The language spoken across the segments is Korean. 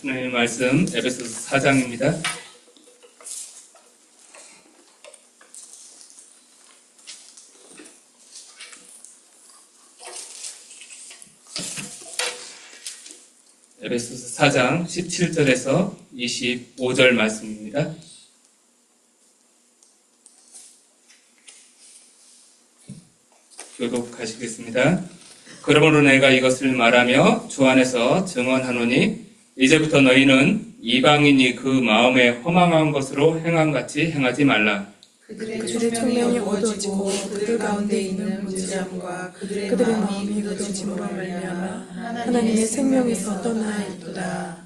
하나님의 말씀 에베소서 4장입니다. 에베소서 4장 17절에서 25절 말씀입니다. 교독하시겠습니다. 그러므로 내가 이것을 말하며 주 안에서 증언하노니 이제부터 너희는 이방인이 그 마음에 허망한 것으로 행함같이 행하지 말라. 그들의 총명이 어두워지고 그들 가운데 있는 무지함과 그들의 마음이 늦어짐으로 말미암아 하나님의 생명에서 떠나 있도다.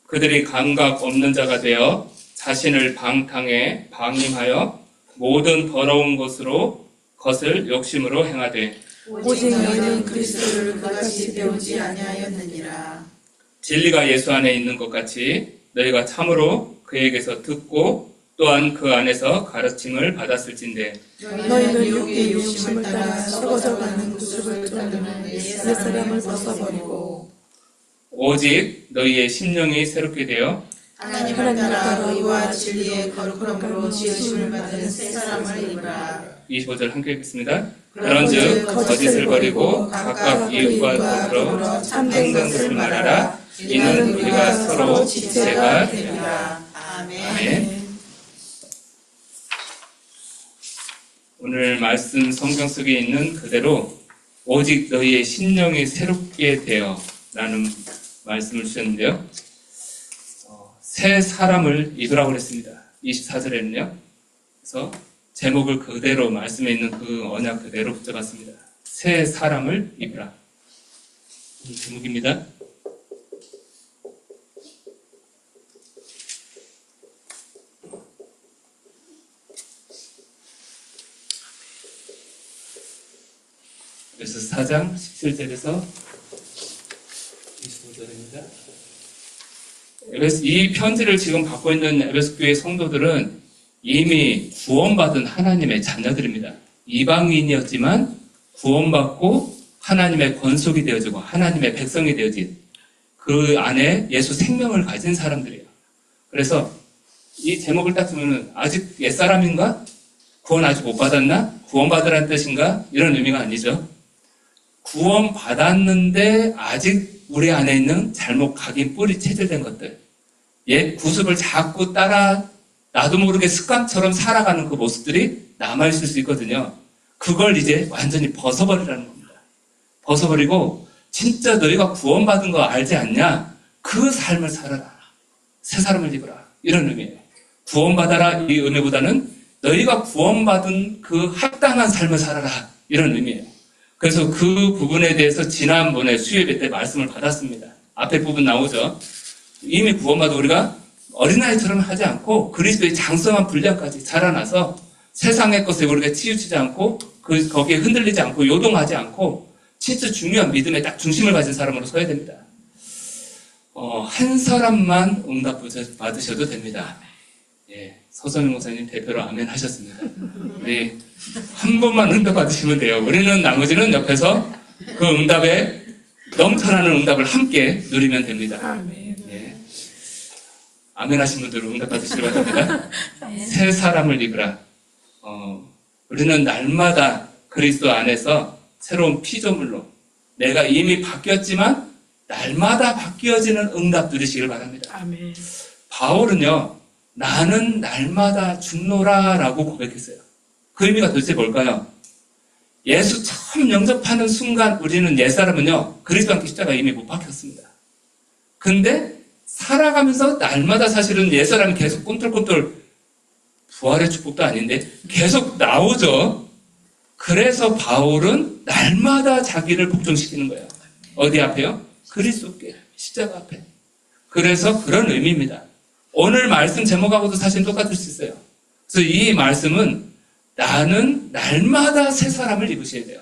그들이 감각 없는 자가 되어 자신을 방탕에 방임하여 모든 더러운 것을 욕심으로 행하되 오직 너희는 그리스도를 그같이 배우지 아니하였느니라. 진리가 예수 안에 있는 것 같이 너희가 참으로 그에게서 듣고 또한 그 안에서 가르침을 받았을진데 너희는 육의 욕심을 따라 썩어져가는 구습을 쫓는 옛사람을 벗어버리고 오직 너희의 심령이 새롭게 되어 하나님을 따라 의와 진리의 거룩함으로 지으심을 받은 새 사람을 입으라. 25절 함께 읽겠습니다. 그런즉 거짓을 버리고 각각 이웃과 더불어 참된 것을 말하라. 이는 우리가 서로 지체가 되리라. 아멘. 오늘 말씀 성경 속에 있는 그대로 오직 너희의 심령이 새롭게 되어 라는 말씀을 주셨는데요. 새 사람을 입으라고 그랬습니다. 24절에는요. 그래서 제목을 그대로 말씀에 있는 그 언약 그대로 붙여봤습니다. 새 사람을 입으라. 이 제목입니다. 그래서 4장 17절에서 25절입니다. 이 편지를 지금 받고 있는 에베소 교회 성도들은 이미 구원받은 하나님의 자녀들입니다. 이방인이었지만 구원받고 하나님의 권속이 되어지고 하나님의 백성이 되어진 그 안에 예수 생명을 가진 사람들이에요. 그래서 이 제목을 딱 보면 아직 옛사람인가? 구원 아직 못 받았나? 구원받으라는 뜻인가? 이런 의미가 아니죠. 구원받았는데 아직 우리 안에 있는 잘못 각인 뿌리 체질된 것들, 옛 구습을 자꾸 따라 나도 모르게 습관처럼 살아가는 그 모습들이 남아있을 수 있거든요. 그걸 이제 완전히 벗어버리라는 겁니다. 벗어버리고 진짜 너희가 구원받은 거 알지 않냐? 그 삶을 살아라. 새 사람을 입으라. 이런 의미예요. 구원받아라 이 의미보다는 너희가 구원받은 그 합당한 삶을 살아라. 이런 의미예요. 그래서 그 부분에 대해서 지난번에 수요예배 때 말씀을 받았습니다. 앞에 부분 나오죠. 이미 구원받아 우리가 어린아이처럼 하지 않고 그리스도의 장성한 분량까지 자라나서 세상의 것에 우리가 치우치지 않고 거기에 흔들리지 않고 요동하지 않고 진짜 중요한 믿음의 딱 중심을 가진 사람으로 서야 됩니다. 한 사람만 응답 받으셔도 됩니다. 예, 서선영 목사님 대표로 아멘 하셨습니다. 우리 한 번만 응답 받으시면 돼요. 우리는 나머지는 옆에서 그 응답에 넘쳐나는 응답을 함께 누리면 됩니다. 예. 아멘 하신 분들은 응답 받으시기 바랍니다. 새 사람을 입으라. 우리는 날마다 그리스도 안에서 새로운 피조물로 내가 이미 바뀌었지만 날마다 바뀌어지는 응답 누리시길 바랍니다. 아멘. 바울은요. 나는 날마다 죽노라 라고 고백했어요. 그 의미가 도대체 뭘까요? 예수 처음 영접하는 순간 우리는 옛사람은요. 그리스도 함께 십자가 이미 못 박혔습니다. 근데 살아가면서 날마다 사실은 옛사람이 계속 꿈틀꿈틀 부활의 축복도 아닌데 계속 나오죠. 그래서 바울은 날마다 자기를 복종시키는 거예요. 어디 앞에요? 그리스도께 십자가 앞에. 그래서 그런 의미입니다. 오늘 말씀 제목하고도 사실 똑같을 수 있어요. 그래서 이 말씀은 나는 날마다 새 사람을 입으셔야 돼요.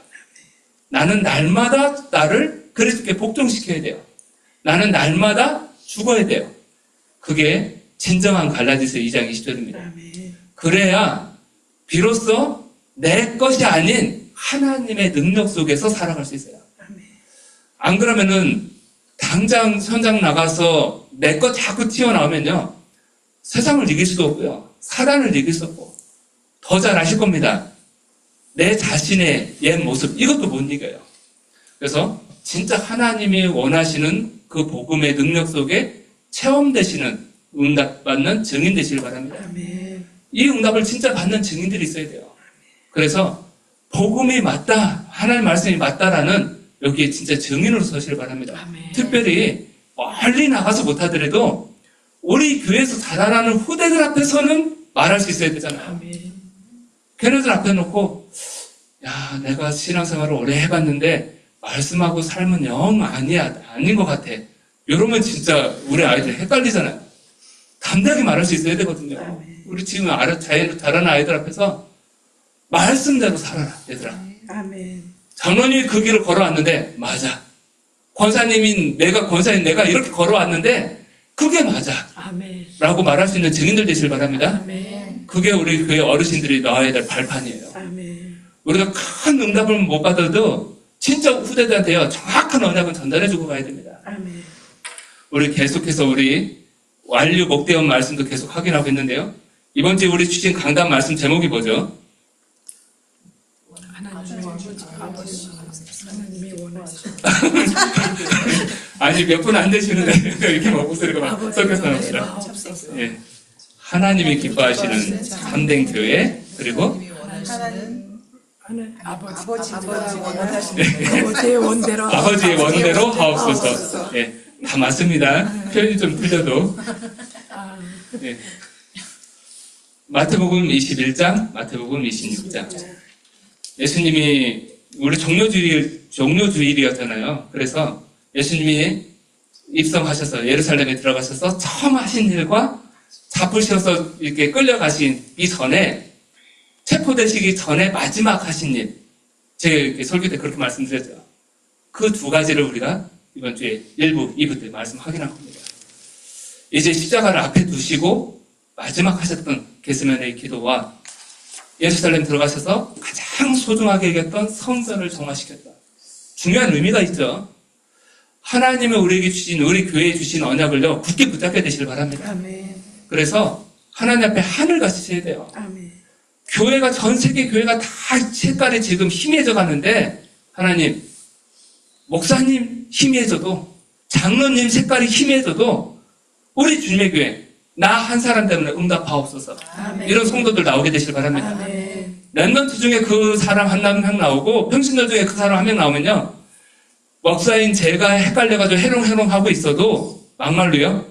나는 날마다 나를 그리스도께 복종시켜야 돼요. 나는 날마다 죽어야 돼요. 그게 진정한 갈라디아서 2장 20절입니다. 그래야 비로소 내 것이 아닌 하나님의 능력 속에서 살아갈 수 있어요. 안 그러면은 당장 현장 나가서 내 것 자꾸 튀어나오면요. 세상을 이길 수도 없고요. 사단을 이길 수 없고 더 잘 아실 겁니다. 내 자신의 옛 모습 이것도 못 이겨요. 그래서 진짜 하나님이 원하시는 그 복음의 능력 속에 체험되시는 응답받는 증인 되시길 바랍니다. 아멘. 이 응답을 진짜 받는 증인들이 있어야 돼요. 그래서 복음이 맞다, 하나님 말씀이 맞다라는 여기에 진짜 증인으로 서시길 바랍니다. 아멘. 특별히 멀리 나가서 못하더라도 우리 교회에서 자라나는 후대들 앞에서는 말할 수 있어야 되잖아요. 아멘. 걔네들 앞에 놓고 야, 내가 신앙생활을 오래 해봤는데 말씀하고 삶은 영 아닌 것 같아. 이러면 진짜 우리 아이들 헷갈리잖아요. 담대하게 말할 수 있어야 되거든요. 아멘. 우리 지금 다른 아이들 앞에서 말씀대로 살아라, 얘들아. 아멘. 장로님이 그 길을 걸어왔는데 맞아. 권사님인 내가 이렇게 걸어왔는데 그게 맞아. 아멘. 라고 말할 수 있는 증인들 되시길 바랍니다. 아멘. 그게 우리 교회 어르신들이 나와야 될 발판이에요. 아멘. 우리가 큰 응답을 못 받아도 진짜 후대들한테요 정확한 언약은 전달해주고 가야 됩니다. 아멘. 우리 계속해서 우리 완료 목대원 말씀도 계속 확인하고 있는데요. 이번 주에 우리 주신 강단 말씀 제목이 뭐죠? 하나님이 원하시는 아니 몇 분 안 되시는데 이렇게 막 목소리가 막 섞여서 나옵니다. 예. 하나님이 기뻐하시는 참된 교회 그리고 아버지의 원대로 아버지의 원대로 하옵소서. 예, 다 맞습니다. 표현이 좀 틀려도. 예. 마태복음 21장, 마태복음 26장. 예수님이 우리 종료주일이었잖아요. 그래서 예수님이 입성하셔서 예루살렘에 들어가셔서 처음 하신 일과 잡으셔서 이렇게 끌려가시기 전에 체포되시기 전에 마지막 하신 일. 제가 이렇게 설교 때 그렇게 말씀드렸죠. 그 두 가지를 우리가 이번 주에 1부, 2부 때 말씀 확인할 겁니다. 이제 십자가를 앞에 두시고 마지막 하셨던 겟세마네의 기도와 예루살렘 들어가셔서 가장 소중하게 여겼던 성전을 정화시켰다. 중요한 의미가 있죠. 하나님이 우리에게 주신, 우리 교회에 주신 언약을요, 굳게 붙잡게 되시길 바랍니다. 아멘. 그래서 하나님 앞에 한을 가지셔야 돼요. 아멘. 교회가, 전 세계 교회가 다 색깔이 지금 희미해져 가는데, 하나님, 목사님 희미해져도, 장로님 색깔이 희미해져도, 우리 주님의 교회, 나 한 사람 때문에 응답하옵소서. 아멘. 이런 성도들 나오게 되시길 바랍니다. 아멘. 랩런트 중에 그 사람 한 명 나오고, 평신들 중에 그 사람 한 명 나오면요, 목사인 제가 헷갈려가지고 해롱해롱하고 있어도, 막말로요,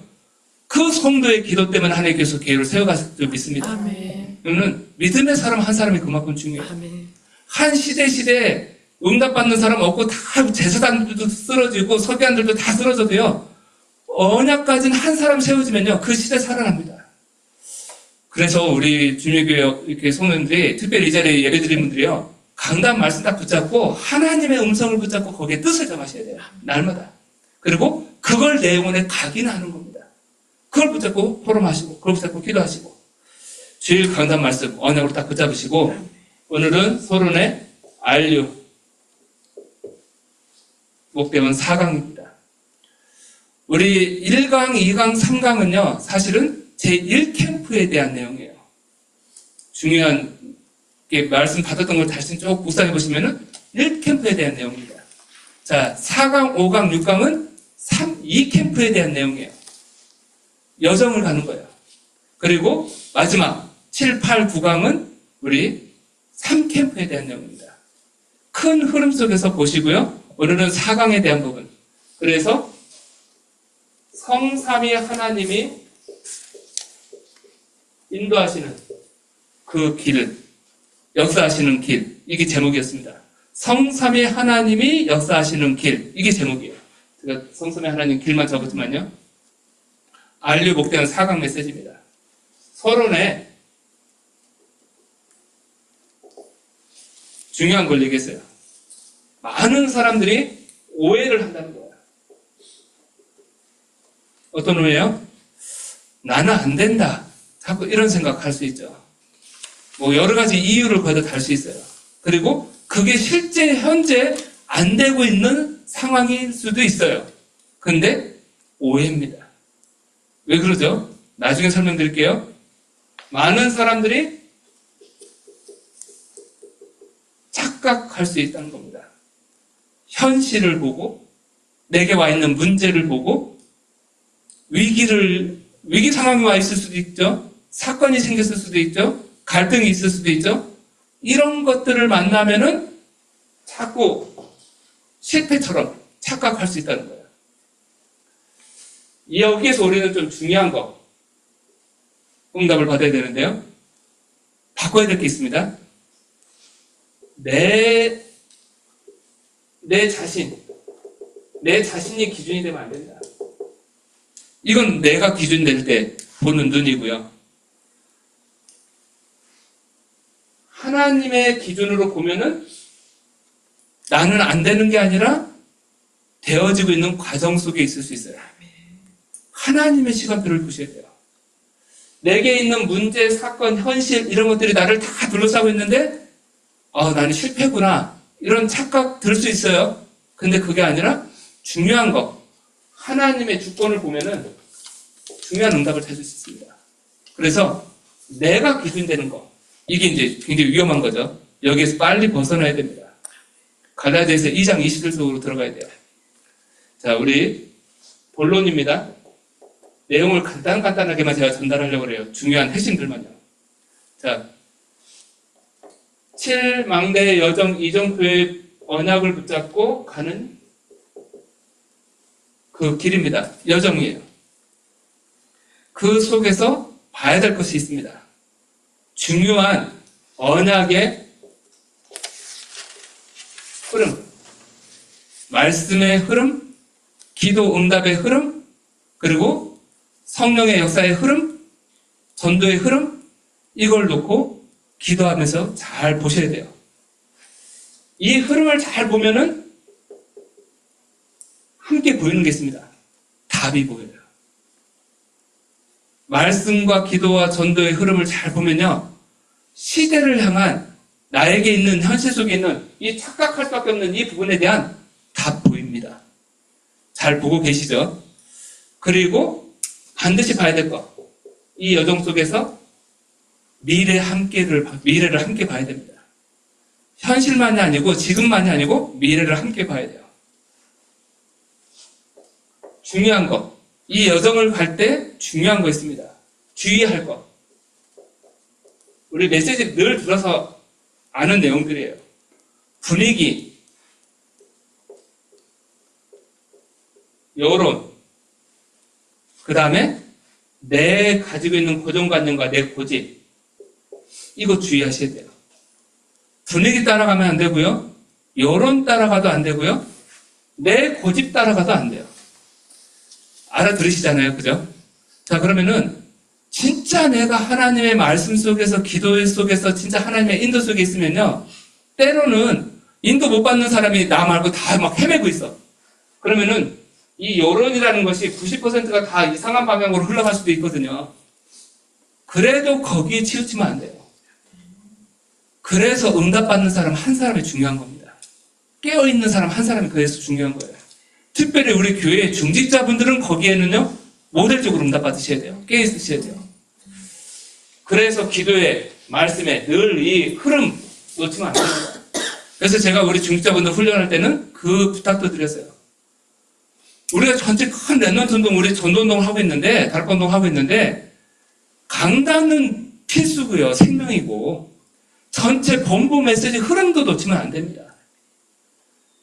그 성도의 기도 때문에 하나님께서 기회를 세워가실 줄 믿습니다. 아멘. 그러면 믿음의 사람 한 사람이 그만큼 중요해요. 아멘. 한 시대에 응답받는 사람 없고 다 제사장들도 쓰러지고 서기관들도 다 쓰러져도요. 언약까지는 한 사람 세워지면요. 그 시대 살아납니다. 그래서 우리 주님교회 이렇게 성도님들이 특별히 이 자리에 예배드린 분들이요. 강단 말씀 딱 붙잡고 하나님의 음성을 붙잡고 거기에 뜻을 정하셔야 돼요. 날마다. 그리고 그걸 내 영혼에 각인하는 겁니다. 그걸 붙잡고 포럼하시고 그걸 붙잡고 기도하시고 주일 강단 말씀 언약으로 딱 붙잡으시고 오늘은 서론의 안류 목대원 4강입니다. 우리 1강, 2강, 3강은요 사실은 제1캠프에 대한 내용이에요. 중요한 말씀 받았던 걸 다시 쭉 묵상해 보시면은 1캠프에 대한 내용입니다. 자, 4강, 5강, 6강은 2캠프에 대한 내용이에요. 여정을 가는 거예요. 그리고 마지막 7, 8, 9강은 우리 3캠프에 대한 내용입니다. 큰 흐름 속에서 보시고요. 오늘은 4강에 대한 부분. 그래서 성삼위 하나님이 인도하시는 그 길, 역사하시는 길, 이게 제목이었습니다. 성삼위 하나님이 역사하시는 길, 이게 제목이에요. 제가 성삼위 하나님 길만 적었지만요. 안류 목대는 4강 메시지입니다. 서론에 중요한 걸 얘기했어요. 많은 사람들이 오해를 한다는 거예요. 어떤 오해요? 나는 안 된다. 자꾸 이런 생각할 수 있죠. 뭐 여러 가지 이유를 거기다 달 수 있어요. 그리고 그게 실제 현재 안 되고 있는 상황일 수도 있어요. 근데 오해입니다. 왜 그러죠? 나중에 설명드릴게요. 많은 사람들이 착각할 수 있다는 겁니다. 현실을 보고, 내게 와 있는 문제를 보고, 위기 상황이 와 있을 수도 있죠. 사건이 생겼을 수도 있죠. 갈등이 있을 수도 있죠. 이런 것들을 만나면은 자꾸 실패처럼 착각할 수 있다는 거예요. 여기에서 우리는 좀 중요한 거, 응답을 받아야 되는데요. 바꿔야 될 게 있습니다. 내 자신이 기준이 되면 안 된다. 이건 내가 기준 될 때 보는 눈이고요. 하나님의 기준으로 보면은 나는 안 되는 게 아니라 되어지고 있는 과정 속에 있을 수 있어요. 하나님의 시간표를 보셔야 돼요. 내게 있는 문제, 사건, 현실 이런 것들이 나를 다 둘러싸고 있는데 나는 실패구나 이런 착각 들 수 있어요. 근데 그게 아니라 중요한 거 하나님의 주권을 보면은 중요한 응답을 찾을 수 있습니다. 그래서 내가 기준되는 거 이게 이제 굉장히 위험한 거죠. 여기에서 빨리 벗어나야 됩니다. 갈라디아서 2장 21절로 들어가야 돼요. 자, 우리 본론입니다. 내용을 간단하게만 제가 전달하려고 해요. 중요한 핵심들만요. 자, 7망대 여정 이정표의 언약을 붙잡고 가는 그 길입니다. 여정이에요. 그 속에서 봐야 될 것이 있습니다. 중요한 언약의 흐름, 말씀의 흐름, 기도 응답의 흐름, 그리고 성령의 역사의 흐름, 전도의 흐름, 이걸 놓고 기도하면서 잘 보셔야 돼요. 이 흐름을 잘 보면은 함께 보이는 게 있습니다. 답이 보여요. 말씀과 기도와 전도의 흐름을 잘 보면요. 시대를 향한 나에게 있는 현실 속에 있는 이 착각할 수밖에 없는 이 부분에 대한 답 보입니다. 잘 보고 계시죠? 그리고 반드시 봐야 될 거. 이 여정 속에서 미래를 함께 봐야 됩니다. 현실만이 아니고 지금만이 아니고 미래를 함께 봐야 돼요. 중요한 거. 이 여정을 갈 때 중요한 거 있습니다. 주의할 거. 우리 메시지 늘 들어서 아는 내용들이에요. 분위기, 여론, 그 다음에 내 가지고 있는 고정관념과 내 고집, 이거 주의하셔야 돼요. 분위기 따라가면 안 되고요. 여론 따라가도 안 되고요. 내 고집 따라가도 안 돼요. 알아들으시잖아요. 그죠? 자, 그러면은 진짜 내가 하나님의 말씀 속에서 기도 속에서 진짜 하나님의 인도 속에 있으면요. 때로는 인도 못 받는 사람이 나 말고 다 막 헤매고 있어. 그러면은 이 여론이라는 것이 90%가 다 이상한 방향으로 흘러갈 수도 있거든요. 그래도 거기에 치우치면 안 돼요. 그래서 응답받는 사람 한 사람이 중요한 겁니다. 깨어있는 사람 한 사람이 그래서 중요한 거예요. 특별히 우리 교회 중직자분들은 거기에는요, 모델적으로 응답받으셔야 돼요. 깨어있으셔야 돼요. 그래서 기도에, 말씀에 늘 이 흐름 놓치면 안 됩니다. 그래서 제가 우리 중직자분들 훈련할 때는 그 부탁도 드렸어요. 우리가 전체 큰 랩런트 운동, 우리 전도운동을 하고 있는데, 달권운동 하고 있는데, 강단은 필수고요. 생명이고, 전체 본부 메시지 흐름도 놓치면 안 됩니다.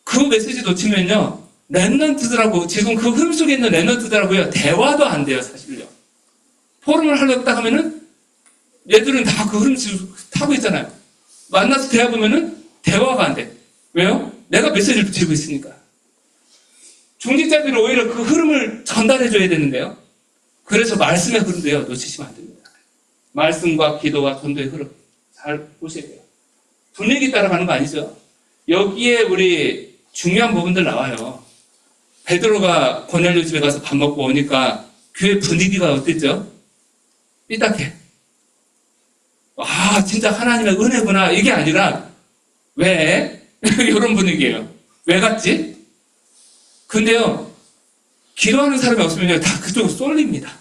그 메시지 놓치면요, 랩런트들하고, 지금 그 흐름 속에 있는 랩런트들하고요, 대화도 안 돼요, 사실요. 포럼을 하려고 딱 하면은, 얘들은 다 그 흐름 타고 있잖아요. 만나서 대화보면은, 대화가 안 돼. 왜요? 내가 메시지를 붙이고 있으니까. 중직자들이 오히려 그 흐름을 전달해줘야 되는데요. 그래서 말씀의 흐름도요, 놓치시면 안 됩니다. 말씀과 기도와 전도의 흐름. 잘 보셔야 돼요. 분위기 따라가는 거 아니죠? 여기에 우리 중요한 부분들 나와요. 베드로가 고넬료 집에 가서 밥 먹고 오니까 교회 분위기가 어땠죠? 삐딱해. 와, 진짜 하나님의 은혜구나. 이게 아니라, 왜? 이런 분위기예요. 왜 갔지? 근데요, 기도하는 사람이 없으면요, 다 그쪽으로 쏠립니다.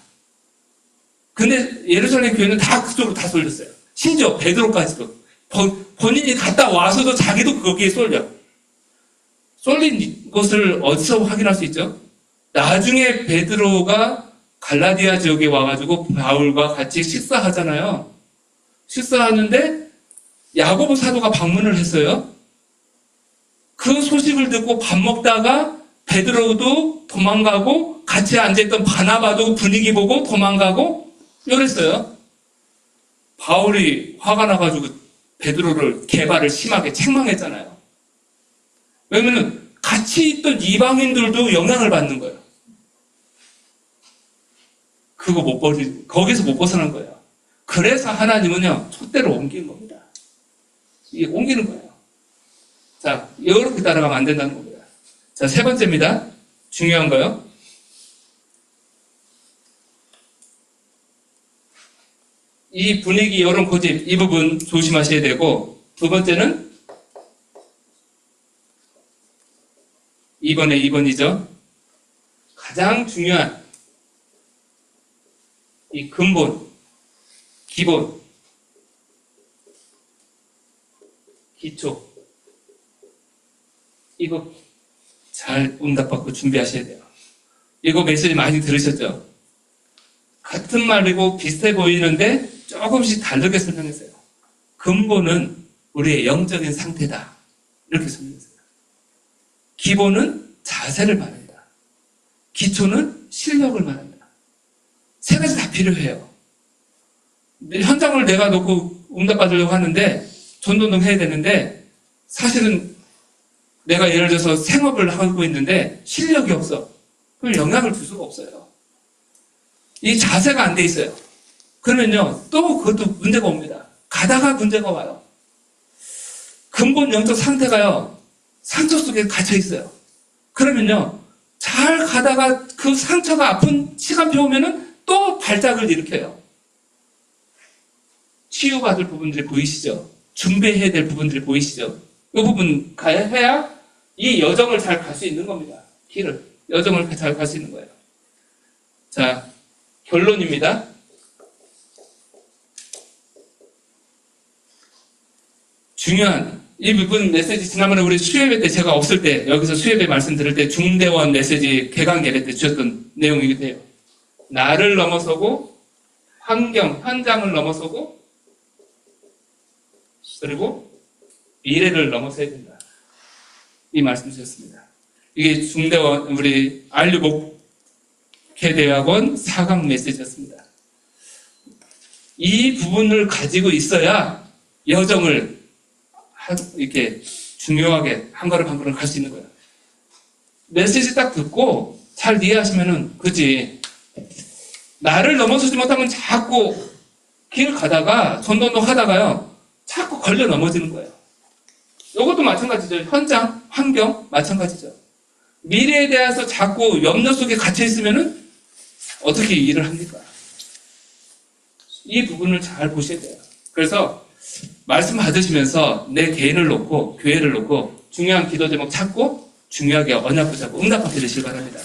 근데 예루살렘 교회는 다 그쪽으로 다 쏠렸어요. 심지어 베드로까지도. 본인이 갔다 와서도 자기도 거기에 쏠려. 쏠린 것을 어디서 확인할 수 있죠? 나중에 베드로가 갈라디아 지역에 와가지고 바울과 같이 식사하잖아요. 식사하는데 야고보 사도가 방문을 했어요. 그 소식을 듣고 밥 먹다가 베드로도 도망가고 같이 앉아있던 바나바도 분위기 보고 도망가고 이랬어요. 바울이 화가 나가지고 베드로를 개발을 심하게 책망했잖아요. 왜냐면 같이 있던 이방인들도 영향을 받는 거예요. 그거 거기서 못 벗어난 거예요. 그래서 하나님은요, 촛대로 옮기는 겁니다. 이게 옮기는 거예요. 자, 이렇게 따라가면 안 된다는 겁니다. 자, 세 번째입니다. 중요한 거요. 이 분위기, 이런 고집, 이 부분 조심하셔야 되고, 두 번째는 2번이죠. 가장 중요한 이 근본, 기본, 기초, 이거 잘 응답받고 준비하셔야 돼요. 이거 메시지 많이 들으셨죠? 같은 말이고 비슷해 보이는데 조금씩 다르게 설명했어요. 근본은 우리의 영적인 상태다. 이렇게 설명했어요. 기본은 자세를 말합니다. 기초는 실력을 말합니다. 세 가지 다 필요해요. 현장을 내가 놓고 응답받으려고 하는데 전도능 해야 되는데 사실은 내가 예를 들어서 생업을 하고 있는데 실력이 없어. 그럼 영향을 줄 수가 없어요. 이 자세가 안 돼 있어요. 그러면요, 또 그것도 문제가 옵니다. 가다가 문제가 와요. 근본 영적 상태가요, 상처 속에 갇혀 있어요. 그러면요, 잘 가다가 그 상처가 아픈 시간표 오면은 또 발작을 일으켜요. 치유받을 부분들이 보이시죠? 준비해야 될 부분들이 보이시죠? 이 부분 해야 이 여정을 잘 갈 수 있는 겁니다. 여정을 잘 갈 수 있는 거예요. 자, 결론입니다. 중요한 이 부분 메시지 지난번에 우리 수요예배 때 제가 없을 때 여기서 수요예배 말씀 들을 때 중대원 메시지 개강 예배 때 주셨던 내용이기도 해요. 나를 넘어서고 현장을 넘어서고 그리고 미래를 넘어서야 된다. 이 말씀 주셨습니다. 이게 중대원 우리 안류목회대학원 4강 메시지였습니다. 이 부분을 가지고 있어야 여정을 이렇게 중요하게 한 걸음 한 걸음 갈 수 있는 거예요. 메시지 딱 듣고 잘 이해하시면은 그지. 나를 넘어서지 못하면 자꾸 길 가다가 전도도 하다가요 자꾸 걸려 넘어지는 거예요. 이것도 마찬가지죠. 현장, 환경 마찬가지죠. 미래에 대해서 자꾸 염려 속에 갇혀 있으면은 어떻게 일을 합니까? 이 부분을 잘 보셔야 돼요. 그래서 말씀 받으시면서 내 개인을 놓고 교회를 놓고 중요한 기도 제목 찾고 중요하게 언약 붙잡고 응답받게 되시길 바랍니다.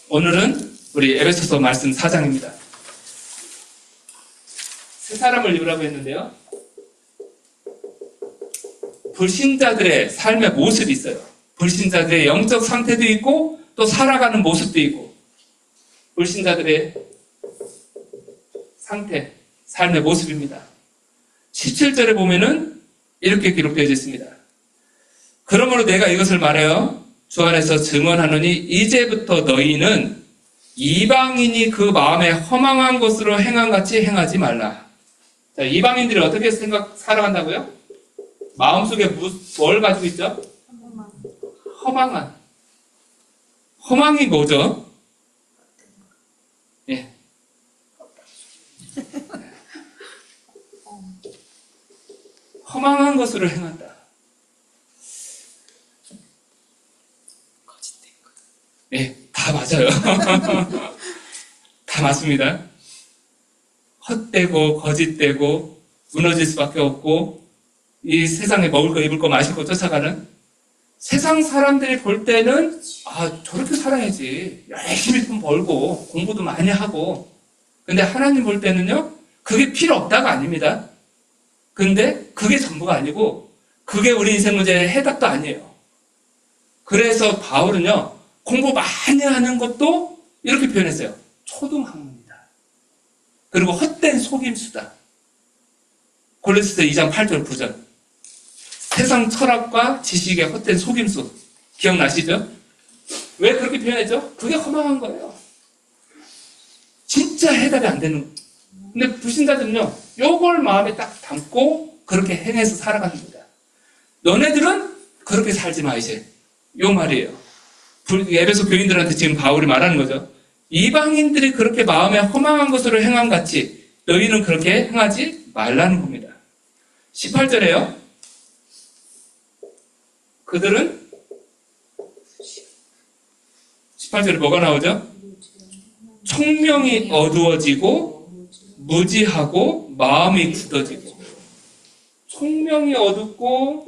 오늘은 우리 에베소서 말씀 4장입니다. 세 사람을 입으라고 했는데요. 불신자들의 삶의 모습이 있어요. 불신자들의 영적 상태도 있고 또 살아가는 모습도 있고 불신자들의 상태, 삶의 모습입니다. 17절에 보면은 이렇게 기록되어 있습니다. 그러므로 내가 이것을 말해요. 주 안에서 증언하노니 이제부터 너희는 이방인이 그 마음에 허망한 것으로 행함같이 행하지 말라. 자, 이방인들이 어떻게 살아간다고요? 마음속에 뭘 가지고 있죠? 허망한. 허망이 뭐죠? 예. 허망한 것으로 행한다. 예, 다 맞아요. 다 맞습니다. 헛되고 거짓되고 무너질 수밖에 없고 이 세상에 먹을 거 입을 거 마실 거 쫓아가는 세상 사람들이 볼 때는 저렇게 살아야지. 열심히 돈 벌고 공부도 많이 하고 근데 하나님 볼 때는요, 그게 필요 없다가 아닙니다. 근데 그게 전부가 아니고, 그게 우리 인생 문제의 해답도 아니에요. 그래서 바울은요, 공부 많이 하는 것도 이렇게 표현했어요. 초등학문이다. 그리고 헛된 속임수다. 골로새서 2장 8절 9절. 세상 철학과 지식의 헛된 속임수. 기억나시죠? 왜 그렇게 표현했죠? 그게 허망한 거예요. 진짜 해답이 안 되는. 근데 불신자들은요, 요걸 마음에 딱 담고 그렇게 행해서 살아가는 겁니다. 너네들은 그렇게 살지 마, 이제. 요 말이에요. 에베소 교인들한테 지금 바울이 말하는 거죠. 이방인들이 그렇게 마음에 허망한 것으로 행한 같이 너희는 그렇게 행하지 말라는 겁니다. 18절에요. 그들은 18절에 뭐가 나오죠? 총명이 어두워지고 무지하고 마음이 굳어지고. 총명이 어둡고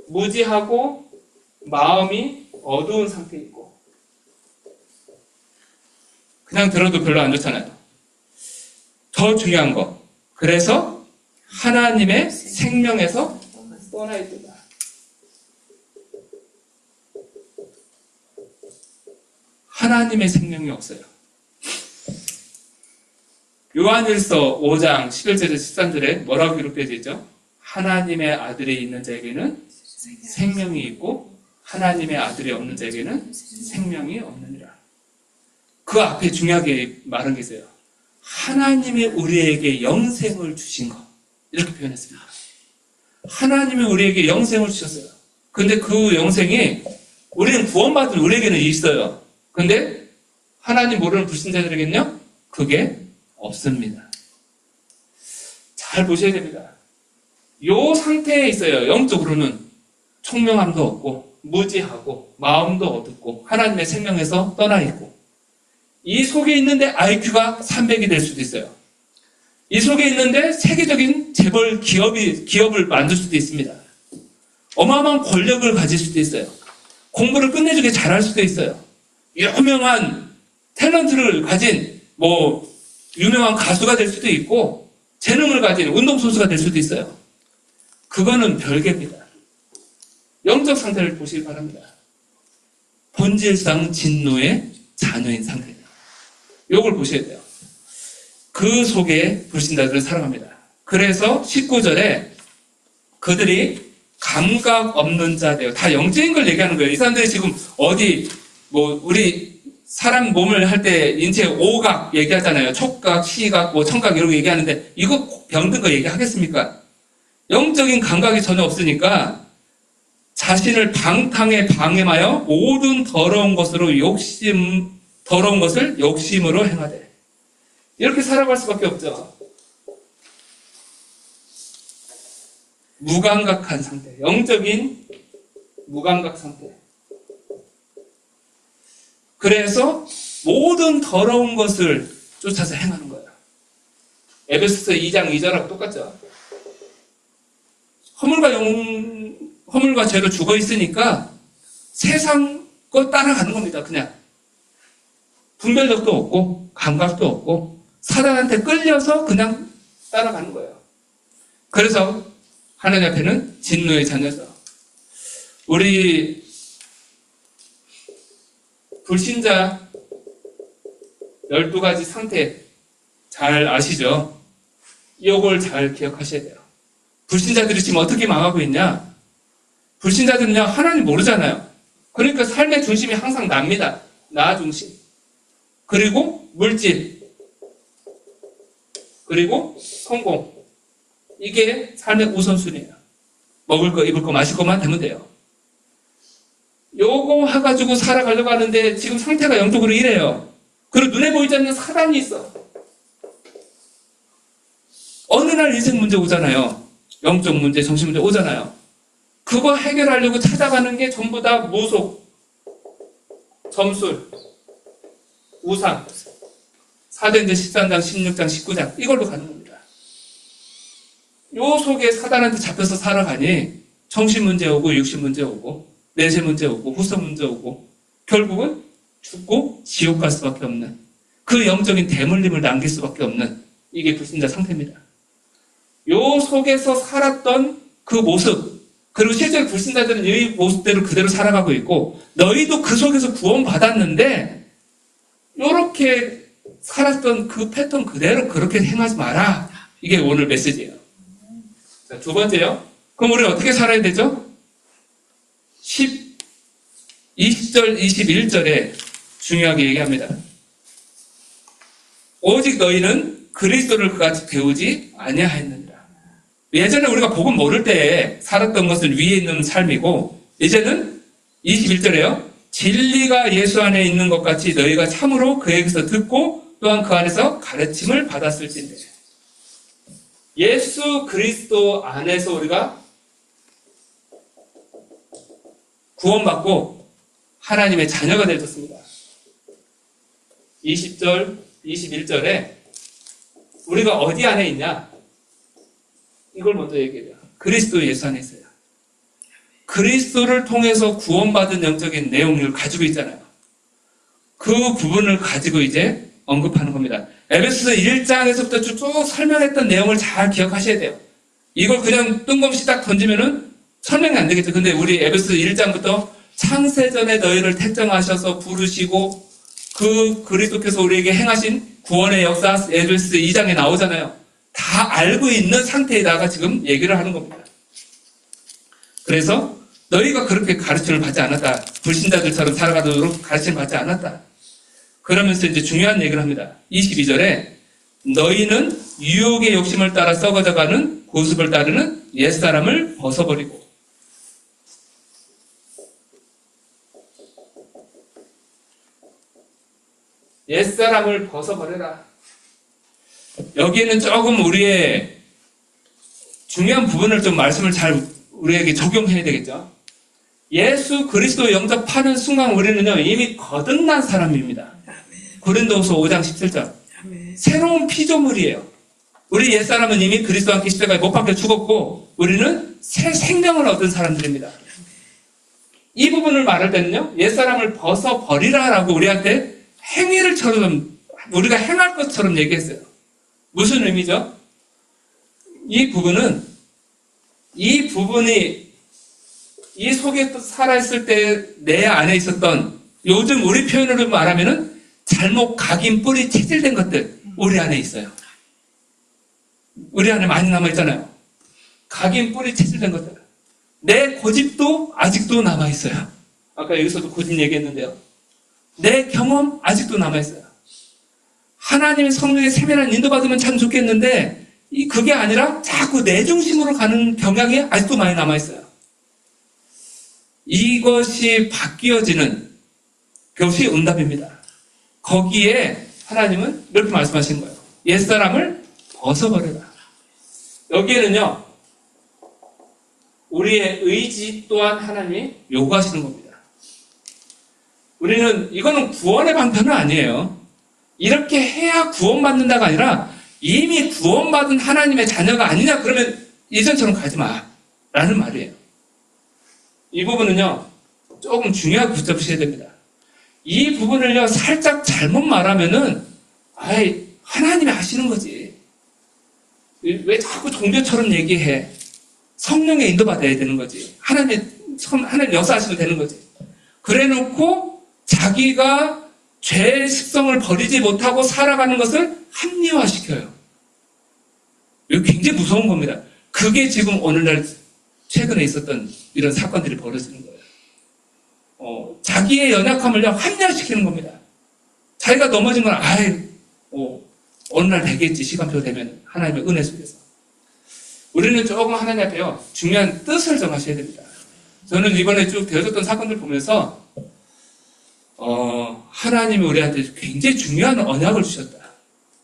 무지하고 마음이 어두운 상태에 있고. 그냥 들어도 별로 안 좋잖아요. 더 중요한 거. 그래서 하나님의 생명에서 떠나 있다. 하나님의 생명이 없어요. 요한일서 5장 11절에서 13절에 뭐라고 기록되어 있죠? 하나님의 아들이 있는 자에게는 생명이 있고 하나님의 아들이 없는 자에게는 생명이 없느니라. 그 앞에 중요하게 말한 게 있어요. 하나님이 우리에게 영생을 주신 것. 이렇게 표현했습니다. 하나님이 우리에게 영생을 주셨어요. 근데 그 영생이 우리는 구원받은 우리에게는 있어요. 근데 하나님 모르는 불신자들에게는요, 그게 없습니다. 잘 보셔야 됩니다. 요 상태에 있어요. 영적으로는 총명함도 없고 무지하고 마음도 어둡고 하나님의 생명에서 떠나 있고, 이 속에 있는데 IQ가 300이 될 수도 있어요. 이 속에 있는데 세계적인 재벌 기업을 만들 수도 있습니다. 어마어마한 권력을 가질 수도 있어요. 공부를 끝내주게 잘할 수도 있어요. 유명한 탤런트를 가진 유명한 가수가 될 수도 있고 재능을 가진 운동선수가 될 수도 있어요. 그거는 별개입니다. 영적 상태를 보시기 바랍니다. 본질상 진노의 자녀인 상태입니다. 이걸 보셔야 돼요. 그 속에 불신자들은 살아갑니다. 그래서 19절에 그들이 감각 없는 자돼요. 다 영적인 걸 얘기하는 거예요. 이 사람들이 지금 우리 사람 몸을 할 때 인체 오각 얘기하잖아요. 촉각, 시각, 청각 이런 거 얘기하는데 이거 병든 거 얘기하겠습니까? 영적인 감각이 전혀 없으니까 자신을 방탕에 방임하여 모든 더러운 것을 욕심으로 행하되. 이렇게 살아갈 수밖에 없죠. 무감각한 상태, 영적인 무감각 상태. 그래서 모든 더러운 것을 쫓아서 행하는 거예요. 에베소서 2장 2절하고 똑같죠. 허물과 죄로 죽어 있으니까 세상 거 따라가는 겁니다. 그냥 분별력도 없고 감각도 없고 사단한테 끌려서 그냥 따라가는 거예요. 그래서 하나님 앞에는 진노의 자녀죠. 우리 불신자 12가지 상태 잘 아시죠? 이걸 잘 기억하셔야 돼요. 불신자들이 지금 어떻게 망하고 있냐? 불신자들은요, 하나님 모르잖아요. 그러니까 삶의 중심이 항상 납니다. 나 중심. 그리고 물질. 그리고 성공. 이게 삶의 우선순위예요. 먹을 거, 입을 거, 마실 것만 되면 돼요. 요거 해가지고 살아가려고 하는데 지금 상태가 영적으로 이래요. 그리고 눈에 보이지 않는 사단이 있어. 어느 날 인생 문제 오잖아요. 영적 문제, 정신 문제 오잖아요. 그거 해결하려고 찾아가는 게 전부 다 무속, 점술, 우상, 사도행전 13장, 16장, 19장 이걸로 가는 겁니다. 요 속에 사단한테 잡혀서 살아가니 정신 문제 오고 육신 문제 오고 내세 문제 오고 후성 문제 오고 결국은 죽고 지옥 갈 수밖에 없는 그 영적인 대물림을 남길 수밖에 없는 이게 불신자 상태입니다. 요 속에서 살았던 그 모습, 그리고 실제로 불신자들은 이 모습대로 그대로 살아가고 있고, 너희도 그 속에서 구원받았는데 요렇게 살았던 그 패턴 그대로 그렇게 행하지 마라. 이게 오늘 메시지예요. 자, 두 번째요. 그럼 우리 어떻게 살아야 되죠? 20절, 21절에 중요하게 얘기합니다. 오직 너희는 그리스도를 그같이 배우지 아니하였느니라. 예전에 우리가 복음 모를 때 살았던 것은 위에 있는 삶이고, 이제는 21절에요. 진리가 예수 안에 있는 것 같이 너희가 참으로 그에게서 듣고 또한 그 안에서 가르침을 받았을진데. 예수 그리스도 안에서 우리가 구원받고 하나님의 자녀가 되어졌습니다. 20절, 21절에 우리가 어디 안에 있냐? 이걸 먼저 얘기해요. 그리스도 예수 안에 있어요. 그리스도를 통해서 구원받은 영적인 내용을 가지고 있잖아요. 그 부분을 가지고 이제 언급하는 겁니다. 에베소서 1장에서부터 쭉 설명했던 내용을 잘 기억하셔야 돼요. 이걸 그냥 뜬금없이 딱 던지면은 설명이 안 되겠죠. 근데 우리 에베소서 1장부터 창세전에 너희를 택정하셔서 부르시고 그 그리스도께서 우리에게 행하신 구원의 역사 에베소서 2장에 나오잖아요. 다 알고 있는 상태에다가 지금 얘기를 하는 겁니다. 그래서 너희가 그렇게 가르침을 받지 않았다. 불신자들처럼 살아가도록 가르침을 받지 않았다. 그러면서 이제 중요한 얘기를 합니다. 22절에 너희는 유혹의 욕심을 따라 썩어져가는 고습을 따르는 옛사람을 벗어버리고. 옛사람을 벗어버려라. 여기에는 조금 우리의 중요한 부분을 좀 말씀을 잘 우리에게 적용해야 되겠죠. 예수 그리스도 영접하는 순간 우리는요 이미 거듭난 사람입니다. 고린도후서 5장 17절. 새로운 피조물이에요. 우리 옛사람은 이미 그리스도와 함께 십자가에 못 박혀 죽었고 우리는 새 생명을 얻은 사람들입니다. 이 부분을 말할 때는요 옛사람을 벗어버리라라고 우리한테 행위를처럼 우리가 행할 것처럼 얘기했어요. 무슨 의미죠? 이 부분이 이 속에 살아있을 때 내 안에 있었던 요즘 우리 표현으로 말하면은 잘못 각인 뿌리 체질된 것들 우리 안에 있어요. 우리 안에 많이 남아있잖아요. 각인 뿌리 체질된 것들. 내 고집도 아직도 남아있어요. 아까 여기서도 고집 얘기했는데요. 내 경험 아직도 남아있어요. 하나님의 성령의 세밀한 인도받으면 참 좋겠는데 그게 아니라 자꾸 내 중심으로 가는 경향이 아직도 많이 남아있어요. 이것이 바뀌어지는 것이 응답입니다. 거기에 하나님은 이렇게 말씀하신 거예요. 옛사람을 벗어버려라. 여기에는요 우리의 의지 또한 하나님이 요구하시는 겁니다. 우리는 이거는 구원의 방편은 아니에요. 이렇게 해야 구원받는다가 아니라 이미 구원받은 하나님의 자녀가 아니냐 그러면 예전처럼 가지 마 라는 말이에요. 이 부분은요 조금 중요하게 붙잡으셔야 됩니다. 이 부분을요 살짝 잘못 말하면은 하나님이 아시는 거지. 왜 자꾸 종교처럼 얘기해. 성령의 인도받아야 되는 거지. 하나님 역사하시면 되는 거지. 그래놓고 자기가 죄의 습성을 버리지 못하고 살아가는 것을 합리화시켜요. 이거 굉장히 무서운 겁니다. 그게 지금 오늘날 최근에 있었던 이런 사건들이 벌어지는 거예요. 자기의 연약함을 합리화시키는 겁니다. 자기가 넘어진 건 어느 날 되겠지. 시간표 되면 하나님의 은혜 속에서. 우리는 조금 하나님 앞에요 중요한 뜻을 정하셔야 됩니다. 저는 이번에 쭉 되어졌던 사건들 보면서 하나님이 우리한테 굉장히 중요한 언약을 주셨다.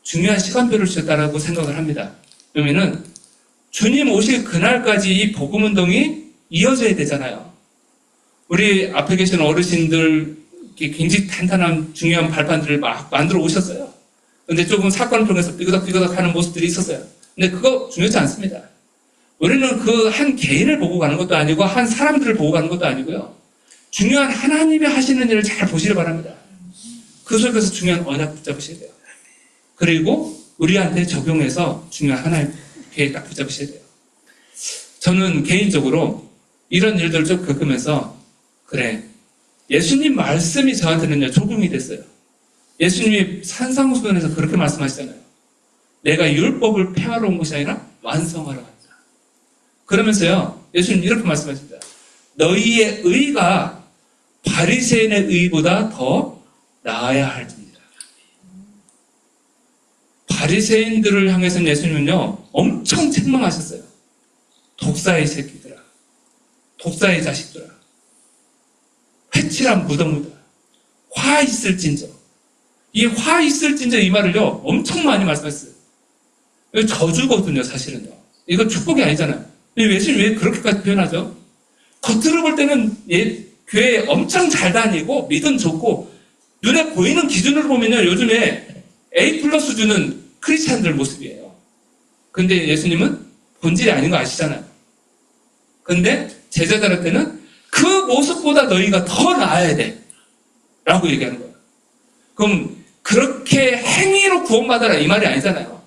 중요한 시간표를 주셨다라고 생각을 합니다. 그러면은 주님 오실 그날까지 이 복음운동이 이어져야 되잖아요. 우리 앞에 계신 어르신들 굉장히 탄탄한 중요한 발판들을 막 만들어 오셨어요. 근데 조금 사건을 통해서 삐그덕삐그덕 하는 모습들이 있었어요. 근데 그거 중요하지 않습니다. 우리는 그 한 개인을 보고 가는 것도 아니고 한 사람들을 보고 가는 것도 아니고요. 중요한 하나님이 하시는 일을 잘 보시길 바랍니다. 그 속에서 중요한 언약 붙잡으셔야 돼요. 그리고 우리한테 적용해서 중요한 하나의 계획 딱 붙잡으셔야 돼요. 저는 개인적으로 이런 일들을 좀 겪으면서 그래, 예수님 말씀이 저한테는요 조금이 됐어요. 예수님이 산상수훈에서 그렇게 말씀하시잖아요. 내가 율법을 폐하러 온 것이 아니라 완성하러 왔다. 그러면서요 예수님 이렇게 말씀하십니다. 너희의 의가 바리새인의 의보다 더 나아야 할지니라. 바리새인들을 향해서는 예수님은요 엄청 책망하셨어요. 독사의 새끼들아, 독사의 자식들아, 회칠한 무덤무다, 화 있을진저. 이 화 있을진저 이 말을요 엄청 많이 말씀하셨어요. 이거 저주거든요 사실은요. 이거 축복이 아니잖아요. 예수님 왜 그렇게까지 표현하죠? 겉으로 볼 때는 교회에 엄청 잘 다니고 믿음 좋고 눈에 보이는 기준으로 보면요 요즘에 A+ 주는 크리스찬들 모습이에요. 근데 예수님은 본질이 아닌 거 아시잖아요. 근데 제자들한테는 그 모습보다 너희가 더 나아야 돼 라고 얘기하는 거예요. 그럼 그렇게 행위로 구원받아라 이 말이 아니잖아요.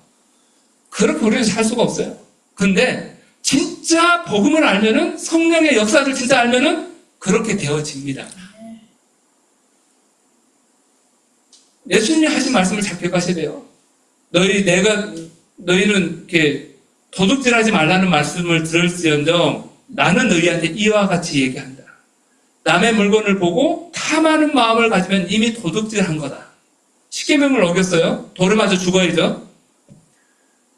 그렇게 우리는 살 수가 없어요. 근데 진짜 복음을 알면은, 성령의 역사를 진짜 알면은 그렇게 되어집니다. 예수님이 하신 말씀을 잘 기억하셔야 돼요. 너희는 이렇게 도둑질하지 말라는 말씀을 들을지언정 나는 너희한테 이와 같이 얘기한다. 남의 물건을 보고 탐하는 마음을 가지면 이미 도둑질한 거다. 십계명을 어겼어요? 돌을 맞아 죽어야죠.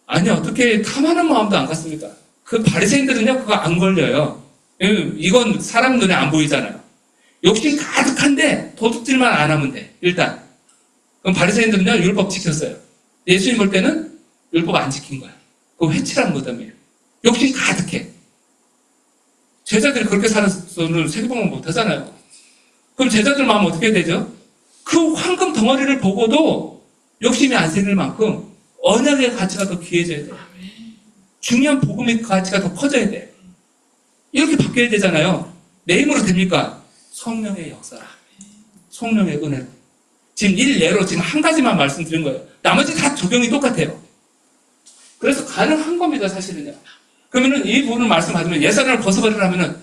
아니 어떻게 탐하는 마음도 안 갔습니까? 그 바리새인들은요 그거 안 걸려요. 이건 사람 눈에 안 보이잖아요. 욕심 가득한데 도둑질만 안 하면 돼. 일단 그럼 바리새인들은요 율법 지켰어요. 예수님 볼 때는 율법 안 지킨 거야. 그거 회칠한 무덤이에요. 욕심 가득해. 제자들이 그렇게 살았어는 세계복음 못 하잖아요. 그럼 제자들 마음 어떻게 되죠? 그 황금 덩어리를 보고도 욕심이 안 생길 만큼 언약의 가치가 더 귀해져야 돼요. 중요한 복음의 가치가 더 커져야 돼요. 이렇게 바뀌어야 되잖아요. 내 힘으로 됩니까? 성령의 역사, 성령의 은혜로. 지금 일례로 지금 한 가지만 말씀드린 거예요. 나머지 다 적용이 똑같아요. 그래서 가능한 겁니다, 사실은요. 그러면은 이 부분을 말씀하시면 옛사람을 벗어버리라면은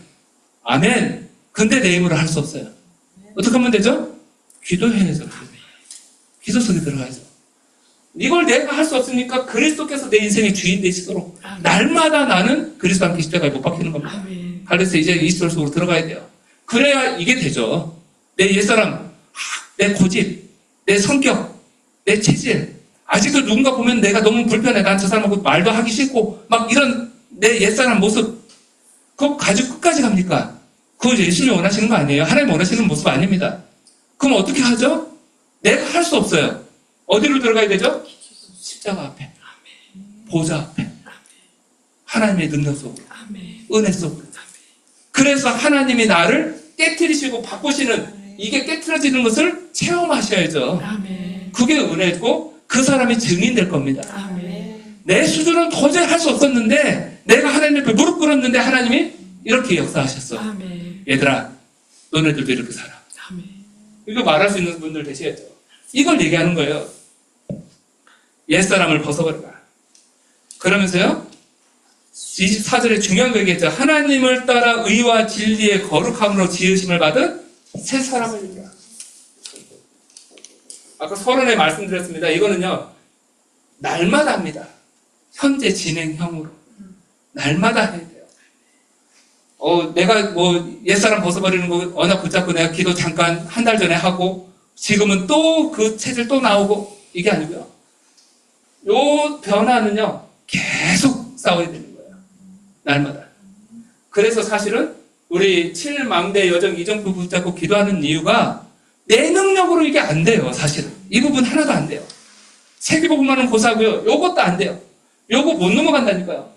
아멘. 근데 내 힘으로 할 수 없어요. 어떻게 하면 되죠? 기도해야죠. 기도 속에 들어가야죠. 이걸 내가 할 수 없으니까 그리스도께서 내 인생의 주인 되시도록 날마다 나는 그리스도 함께 십자가에 못 박히는 겁니다. 그래서 이제 이스라엘 속으로 들어가야 돼요. 그래야 이게 되죠. 내 옛사람, 내 고집, 내 성격, 내 체질. 아직도 누군가 보면 내가 너무 불편해. 난 저 사람하고 말도 하기 싫고 막 이런 내 옛사람 모습 그거 가지고 끝까지 갑니까? 그거 예수님이 원하시는 거 아니에요. 하나님 원하시는 모습 아닙니다. 그럼 어떻게 하죠? 내가 할 수 없어요. 어디로 들어가야 되죠? 십자가 앞에, 보좌 앞에, 하나님의 능력 속으로, 은혜 속으로. 그래서 하나님이 나를 깨트리시고 바꾸시는, 이게 깨트려지는 것을 체험하셔야죠. 그게 은혜고 그 사람이 증인될 겁니다. 내 수준은 도저히 할 수 없었는데 내가 하나님 앞에 무릎 꿇었는데 하나님이 이렇게 역사하셨어. 얘들아, 너네들도 이렇게 살아. 이거 말할 수 있는 분들 되셔야죠. 이걸 얘기하는 거예요. 옛사람을 벗어버려라. 그러면서요 24절에 중요한 거 얘기했죠. 하나님을 따라 의와 진리의 거룩함으로 지으심을 받은 새 사람을 입으라. 아까 서론에 말씀드렸습니다. 이거는요 날마다 합니다. 현재 진행형으로 날마다 해야 돼요. 내가 뭐 옛사람 벗어버리는 거 언약 붙잡고 내가 기도 잠깐 한 달 전에 하고 지금은 또 그 체질 또 나오고 이게 아니고요. 요 변화는요 계속 싸워야 되는 거예요. 날마다. 그래서 사실은 우리 7망대 여정 이정표 붙잡고 기도하는 이유가 내 능력으로 이게 안 돼요. 사실은 이 부분 하나도 안 돼요. 세계복음만은 고사하고요. 요것도 안 돼요. 요거 못 넘어간다니까요.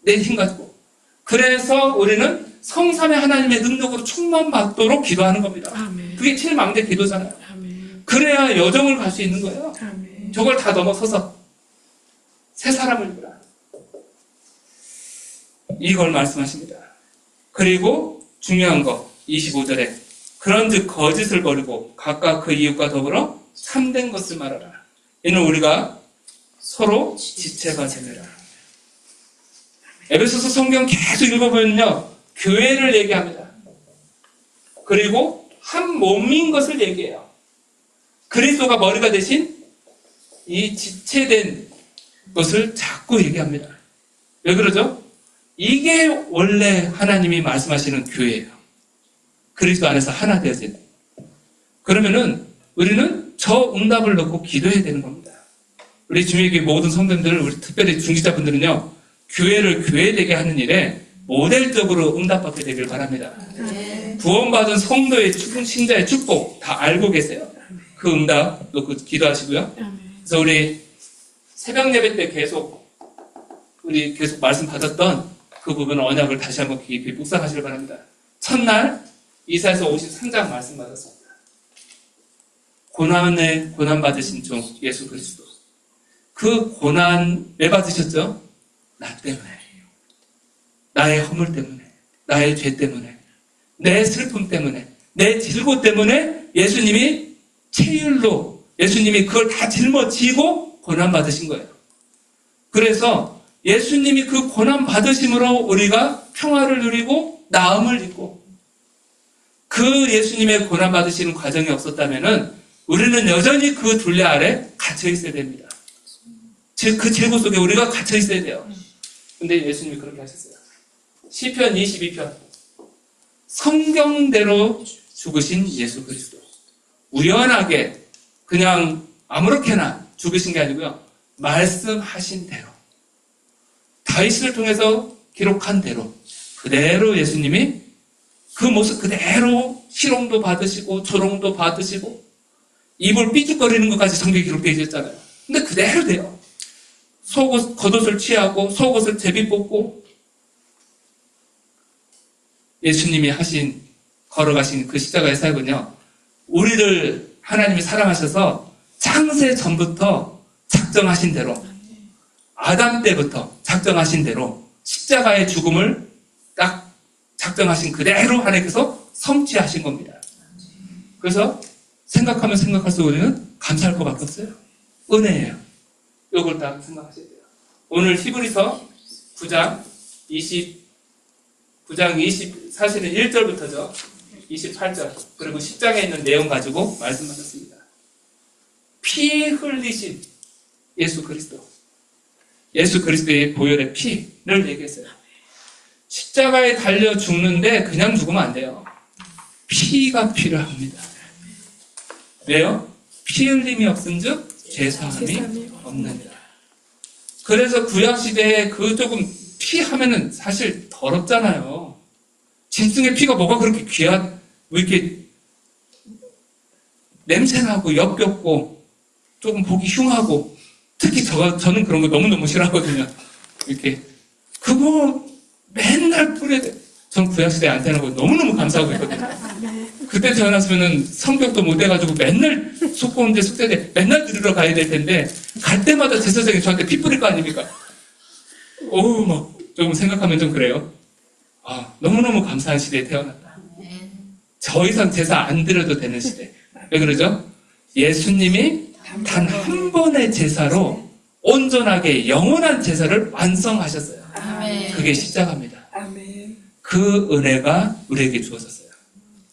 내 힘 가지고. 그래서 우리는 성삼의 하나님의 능력으로 충만받도록 기도하는 겁니다. 그게 7망대 기도잖아요. 그래야 여정을 갈 수 있는 거예요. 저걸 다 넘어서서 새 사람을 입으라. 이걸 말씀하십니다. 그리고 중요한 거 25절에 그런즉 거짓을 버리고 각각 그 이웃과 더불어 참된 것을 말하라. 이는 우리가 서로 지체가 되느라. 에베소서 성경 계속 읽어보면요, 교회를 얘기합니다. 그리고 한 몸인 것을 얘기해요. 그리스도가 머리가 되신 이 지체된 것을 자꾸 얘기합니다. 왜 그러죠? 이게 원래 하나님이 말씀하시는 교회예요. 그리스도 안에서 하나 되어진. 그러면은 우리는 저 응답을 넣고 기도해야 되는 겁니다. 우리 주님의 모든 성도님들, 우리 특별히 중직자분들은요, 교회를 교회되게 하는 일에 모델적으로 응답받게 되길 바랍니다. 구원받은 성도의 신자의 축복 다 알고 계세요. 그 응답 놓고 기도하시고요. 그래서 우리 새벽 예배 때 우리 계속 말씀 받았던 그 부분 언약을 다시 한번 깊이 묵상하시길 바랍니다. 첫날 이사야서 53장 말씀 받았습니다. 고난 받으신 종 예수 그리스도. 그 고난 왜 받으셨죠? 나 때문에, 나의 허물 때문에, 나의 죄 때문에, 내 슬픔 때문에, 내 질고 때문에 예수님이 예수님이 그걸 다 짊어지고 고난 받으신 거예요. 그래서 예수님이 그 고난 받으심으로 우리가 평화를 누리고 나음을 입고, 그 예수님의 고난 받으시는 과정이 없었다면은 우리는 여전히 그 둘레 아래 갇혀 있어야 됩니다. 즉 그 재고 속에 우리가 갇혀 있어야 돼요. 근데 예수님이 그렇게 하셨어요. 시편 22편. 성경대로 죽으신 예수 그리스도. 우연하게 그냥 아무렇게나 죽으신 게 아니고요. 말씀하신 대로. 다윗을 통해서 기록한 대로. 그대로 예수님이 그 모습 그대로 희롱도 받으시고 조롱도 받으시고 입을 삐죽거리는 것까지 성경에 기록되어 있었잖아요. 근데 그대로 돼요. 겉옷을 취하고 속옷을 제비 뽑고 예수님이 걸어가신 그 십자가의 사역은요, 우리를 하나님이 사랑하셔서 창세 전부터 작정하신 대로, 아담 때부터 작정하신 대로 십자가의 죽음을 딱 작정하신 그대로 하나님께서 성취하신 겁니다. 그래서 생각하면 생각할수록 우리는 감사할 것밖에 없어요. 은혜예요. 이걸 다 생각하셔야 돼요. 오늘 히브리서 9장 사실은 1절부터죠. 28절, 그리고 10장에 있는 내용 가지고 말씀 받았습니다. 피 흘리신 예수 그리스도. 예수 그리스도의 보혈의 피를 얘기했어요. 십자가에 달려 죽는데 그냥 죽으면 안 돼요. 피가 필요합니다. 왜요? 피 흘림이 없은즉 죄사함이 없느니라. 그래서 구약시대에 그 조금 피 하면은 사실 더럽잖아요. 짐승의 피가 뭐가 그렇게 뭐 이렇게 냄새나고 역겹고 조금 보기 흉하고, 특히 저는 그런 거 너무너무 싫어하거든요. 이렇게 그거 맨날 뿌려야 돼. 전 구약시대에 안 태어나고 너무너무 감사하고 있거든요. 그때 태어났으면은 성격도 못 해가지고 맨날 속고운데 숙제대 맨날 들으러 가야 될 텐데, 갈 때마다 제사장이 저한테 피 뿌릴 거 아닙니까? 막 조금 생각하면 좀 그래요. 너무너무 감사한 시대에 태어났다. 더 이상 제사 안 드려도 되는 시대. 왜 그러죠? 예수님이 단 한 번의 제사로 온전하게 영원한 제사를 완성하셨어요. 그게 십자가입니다. 그 은혜가 우리에게 주어졌어요.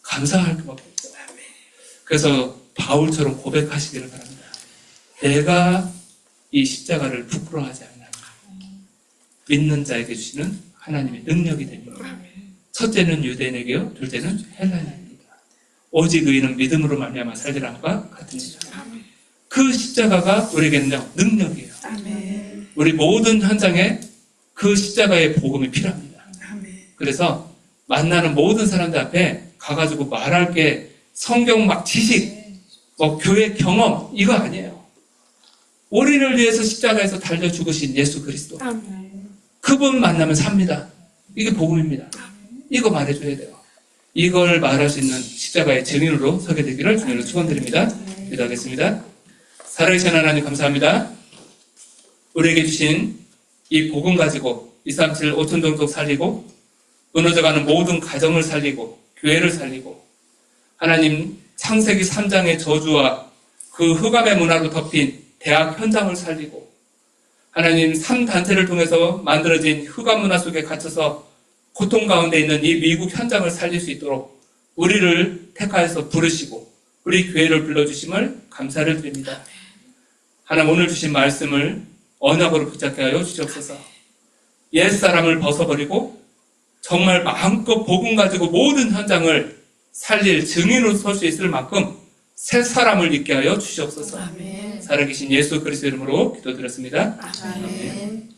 감사할 것밖에 없어요. 그래서 바울처럼 고백하시기를 바랍니다. 내가 이 십자가를 부끄러워하지 않나. 믿는 자에게 주시는 하나님의 능력이 됩니다. 첫째는 유대인에게요, 둘째는 헬라인입니다. 오직 의인은 믿음으로 말미암아 살리라함과 같으니라. 그 십자가가 우리에게는요, 능력이에요. 우리 모든 현장에 그 십자가의 복음이 필요합니다. 그래서 만나는 모든 사람들 앞에 가가지고 말할 게 성경 막 지식, 교회 경험, 이거 아니에요. 우리를 위해서 십자가에서 달려 죽으신 예수 그리스도. 그분 만나면 삽니다. 이게 복음입니다. 이거 말해줘야 돼요. 이걸 말할 수 있는 십자가의 증인으로 서게 되기를 주님으로 축원드립니다. 기도하겠습니다. 살아계신 하나님 감사합니다. 우리에게 주신 이 복음 가지고 237 5천 종족 살리고, 무너져가는 모든 가정을 살리고 교회를 살리고, 하나님 창세기 3장의 저주와 그 흑암의 문화로 덮인 대학 현장을 살리고 하나님 3단체를 통해서 만들어진 흑암 문화 속에 갇혀서 고통 가운데 있는 이 미국 현장을 살릴 수 있도록 우리를 택하여서 부르시고 우리 교회를 불러주심을 감사를 드립니다. 하나님 오늘 주신 말씀을 언약으로 붙잡게 하여 주시옵소서. 옛사람을 벗어버리고 정말 마음껏 복음 가지고 모든 현장을 살릴 증인으로 설 수 있을 만큼 새 사람을 있게 하여 주시옵소서. 아멘. 살아계신 예수 그리스도 이름으로 기도드렸습니다. 아멘.